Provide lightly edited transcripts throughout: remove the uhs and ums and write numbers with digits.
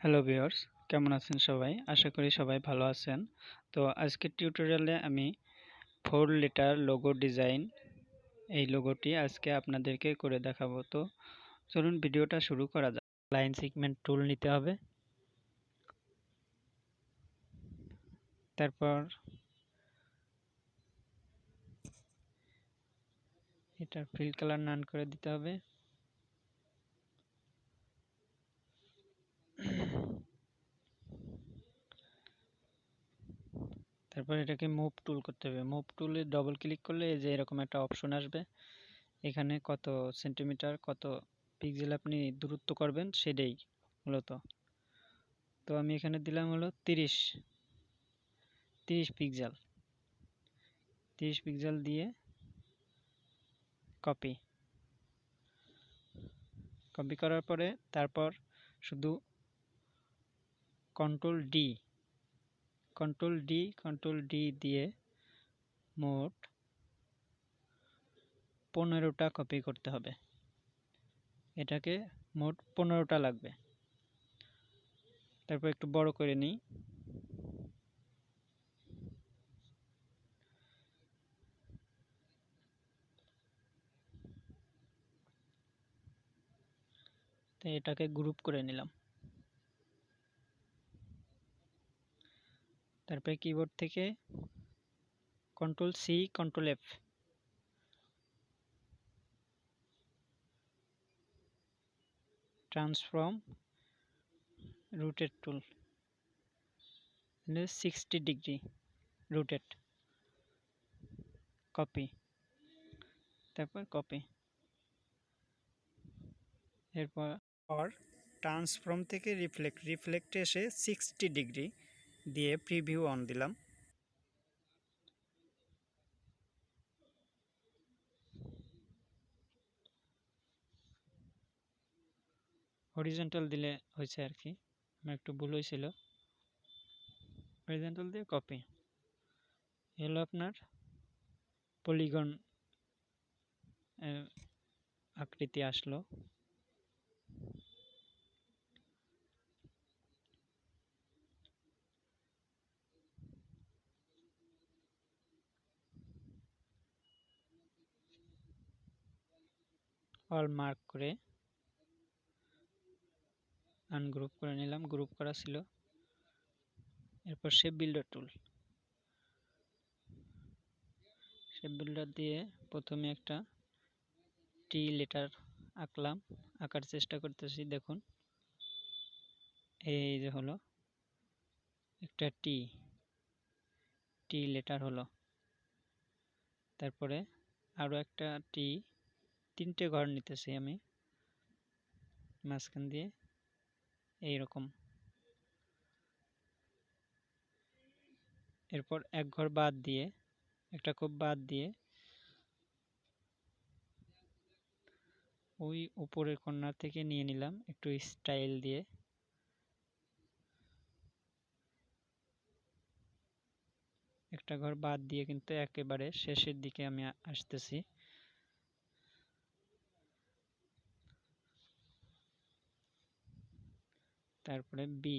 Hello viewers, কেমন আছেন সবাই? আশা করি সবাই ভালো আছেন। তো আজকের টিউটোরিয়ালে আমি 4 লেটার লোগো ডিজাইন এই লোগোটি আজকে আপনাদেরকে করে দেখাবো। তো চলুন ভিডিওটা শুরু করা যাক। লাইন সেগমেন্ট টুল নিতে হবে। তারপর এটার ফিল কালার নান করে দিতে হবে। তারপর এটাকে মুভ টুল করতে হবে। মুভ টুলে ডবল ক্লিক করলে এই যে এরকম একটা অপশন আসবে। এখানে কত সেন্টিমিটার কত পিক্সেল আপনি দূরত্ব করবেন সেটাই মূলত। তো আমি এখানে দিলাম হলো 30 পিক্সেল। 30 পিক্সেল দিয়ে কপি করার পরে তারপর শুধু কন্ট্রোল ডি দিয়ে মোট 15টা কপি করতে হবে। এটাকে মোট 15টা লাগবে। তারপর একটু বড় করে নিই। তো এটাকে গ্রুপ করে নিলাম। তারপরে কিবোর্ড থেকে control C control F transform rotate tool 60 degree rotate copy. তারপর কপি এরপর ট্রান্সফর্ম থেকে রিফ্লেক্টে এসে 60 ডিগ্রি দিয়ে প্রিভিউ অন দিলাম। হরিজন্টাল দিলে হয়েছে আর কি, আমার একটু ভুল হয়েছিল। হরিজন্টাল দিয়ে কপি এলো আপনার পলিগন আকৃতি আসলো। অল মার্ক করে আনগ্রুপ করে নিলাম, গ্রুপ করা ছিল। এরপর শেপ বিল্ডার টুল, শেপ বিল্ডার দিয়ে প্রথমে একটা টি লেটার আঁকলাম, আঁকার চেষ্টা করতেছি। দেখুন এই যে হলো একটা টি লেটার হলো। তারপরে আরো একটা তিনটে ঘর নিতেছি আমি মাঝখান দিয়ে এইরকম। এরপর এক ঘর বাদ দিয়ে একটা কোপ বাদ দিয়ে ওই উপরের কর্নার থেকে নিয়ে নিলাম একটু স্টাইল দিয়ে। একটা ঘর বাদ দিয়ে কিন্তু একেবারে শেষের দিকে আমি আসতেছি। তারপরে বি।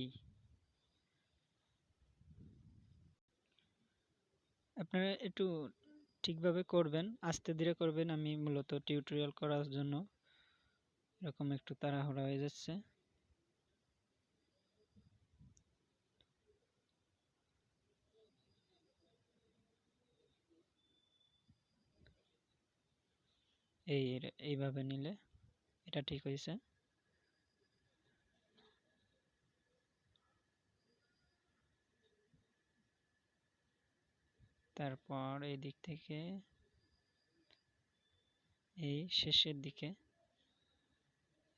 আপনারা একটু ঠিকভাবে করবেন, আস্তে ধীরে করবেন। আমি মূলত টিউটোরিয়াল করার জন্য এরকম একটু তাড়াহুড়া হয়ে যাচ্ছে। এইভাবে নিলে এটা ঠিক হয়েছে। তারপর এই দিক থেকে এই শেষের দিকে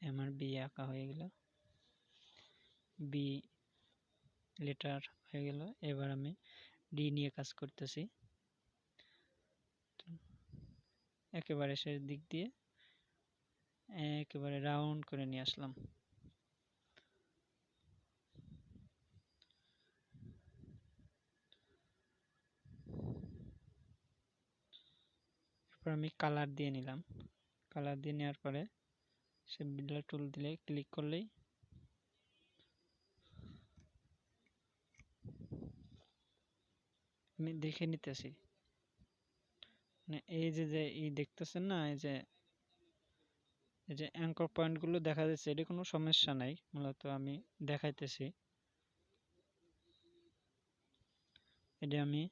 আমার বি আঁকা হয়ে গেল, বি লেটার হয়ে গেল। এবার আমি ডি নিয়ে কাজ করতেছি। একেবারে শেষ দিক দিয়ে একেবারে রাউন্ড করে নিয়ে আসলাম। এরপর আমি কালার দিয়ে নিলাম। কালার দিয়ে নেওয়ার পরে শেপ বিল্ডার টুল দিলে ক্লিক করলেই আমি দেখে নিতেছি। মানে এই যে যে দেখতেছেন না, এই যে অ্যাঙ্কর পয়েন্টগুলো দেখা যাচ্ছে, এটা কোনো সমস্যা নাই, মূলত আমি দেখাইতেছি। এটা আমি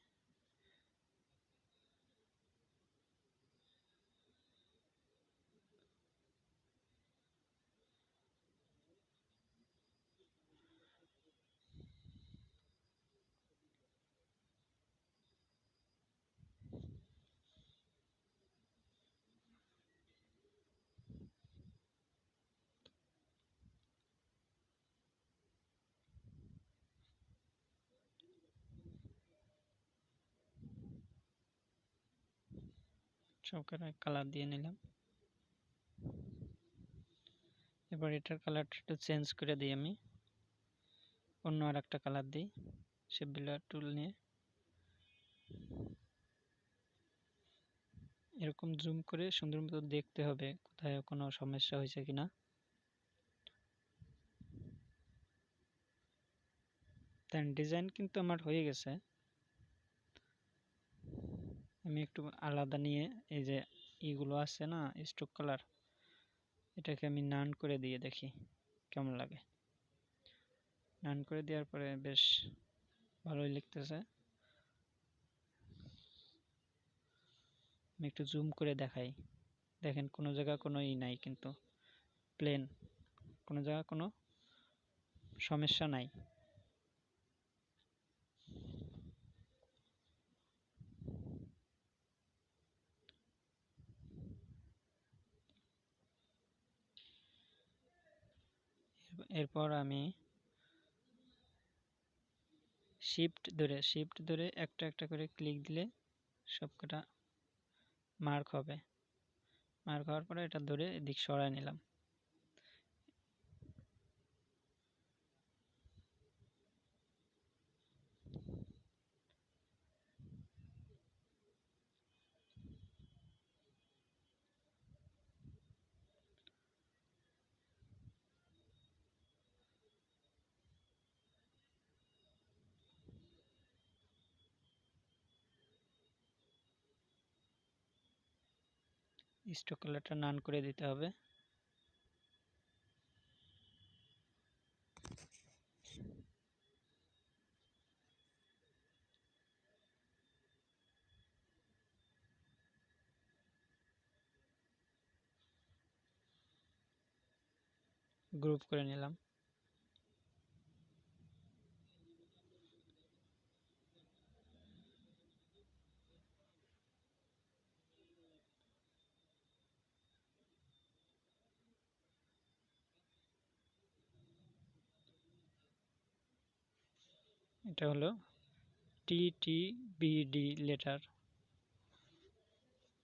সবকটা কালার দিয়ে নিলাম। এবার এটার কালারটা একটু চেঞ্জ করে দিই, আমি অন্য আর একটা কালার দিই। শেপ বিল্ডার টুল নিয়ে এরকম জুম করে সুন্দর মতো দেখতে হবে কোথায় কোনো সমস্যা হয়েছে কিনা। দেন ডিজাইন কিন্তু আমার হয়ে গেছে। আমি একটু আলাদা নিয়ে এই যে এইগুলো আছে না স্ট্রোক কালার, এটাকে আমি নান করে দিয়ে দেখি কেমন লাগে। নান করে দেওয়ার পরে বেশ ভালোই লিখতেছে। আমি একটু জুম করে দেখাই, দেখেন কোনো জায়গা কোনো নাই, কিন্তু প্লেন, কোনো জায়গা কোনো সমস্যা নাই। এরপর আমি শিফট ধরে একটা একটা করে ক্লিক দিলে সবকটা মার্ক হবে। মার্ক হওয়ার পরে এটা ধরে এদিক সরাই নিলাম। স্ট্রোক কালারটা নান করে দিতে হবে। গ্রুপ করে নিলাম। এটা হলো TTBD লেটার,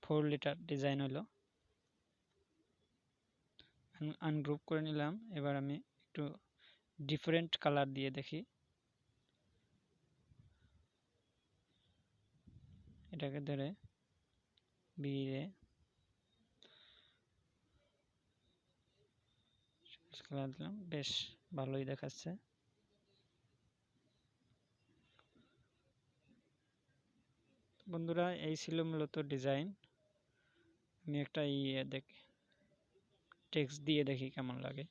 4 লেটার ডিজাইন হলো। আনগ্রুপ করে নিলাম। এবার আমি একটু ডিফারেন্ট কালার দিয়ে দেখি। এটাকে ধরে বিয়ে কালার দিলাম, বেশ ভালোই দেখাচ্ছে। বন্ধুরা, এই ছিল মূলত ডিজাইন। আমি একটা দেখি, টেক্সট দিয়ে দেখি কেমন লাগে।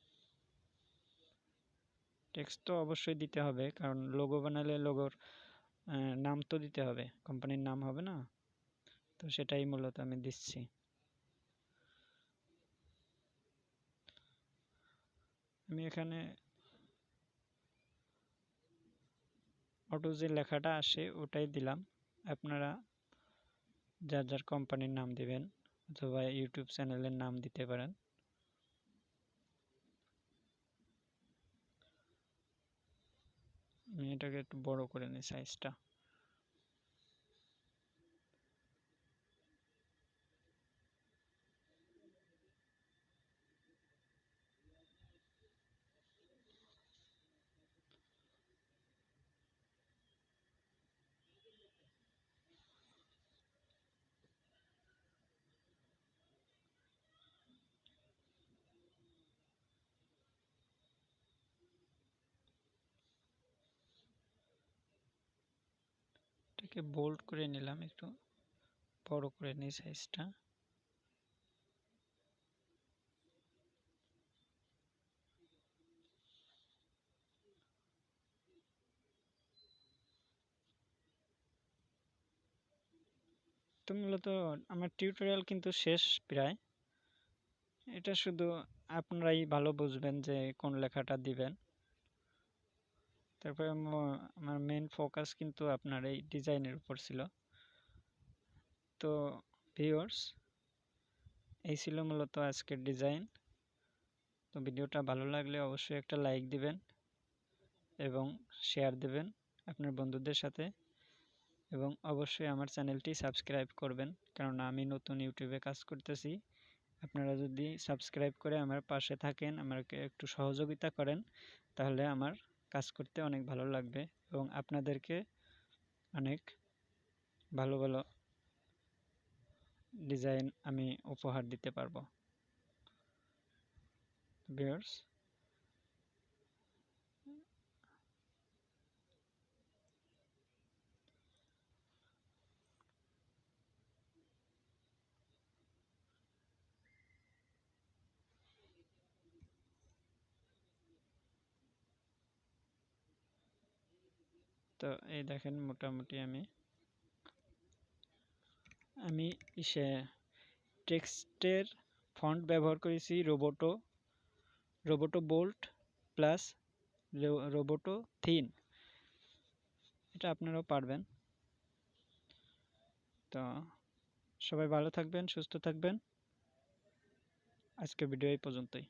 টেক্সট তো অবশ্যই দিতে হবে, কারণ লোগো বানালে লোগোর নাম তো দিতে হবে, কোম্পানির নাম হবে না, তো সেটাই মূলত আমি দিচ্ছি। আমি এখানে অটো যে লেখাটা আসে ওটাই দিলাম। আপনারা যার যার কোম্পানির নাম দিবেন, অথবা ইউটিউব চ্যানেলের নাম দিতে পারেন। আমি এটাকে একটু বড় করে নিই সাইজটা। এটাকে বোল্ড করে নিলাম, একটু বড় করে নিই সাইজটা। তো মূলত আমার টিউটোরিয়াল কিন্তু শেষ প্রায়। এটা শুধু আপনারাই ভালো বুঝবেন যে কোন লেখাটা দিবেন। তারপরে আমার মেইন ফোকাস কিন্তু আপনার এই ডিজাইনের উপর ছিল। তো ভিউয়ার্স, এই ছিল মূলত আজকের ডিজাইন। তো ভিডিওটা ভালো লাগলে অবশ্যই একটা লাইক দিবেন এবং শেয়ার দেবেন আপনার বন্ধুদের সাথে, এবং অবশ্যই আমার চ্যানেলটি সাবস্ক্রাইব করবেন, কারণ আমি নতুন ইউটিউবে কাজ করতেছি। আপনারা যদি সাবস্ক্রাইব করে আমার পাশে থাকেন, আমাকে একটু সহযোগিতা করেন, তাহলে আমার কাজ করতে অনেক ভালো লাগবে এবং আপনাদেরকে অনেক ভালো ভালো ডিজাইন আমি উপহার দিতে পারবো। ভিউয়ার্স, তো এই দেখেন মোটামুটি আমি ইসে টেক্সটের ফন্ট ব্যবহার করেছি Roboto bold plus Roboto thin. এটা আপনারাও পারবেন। তো সবাই ভালো থাকবেন, সুস্থ থাকবেন। আজকের ভিডিও এই পর্যন্তই।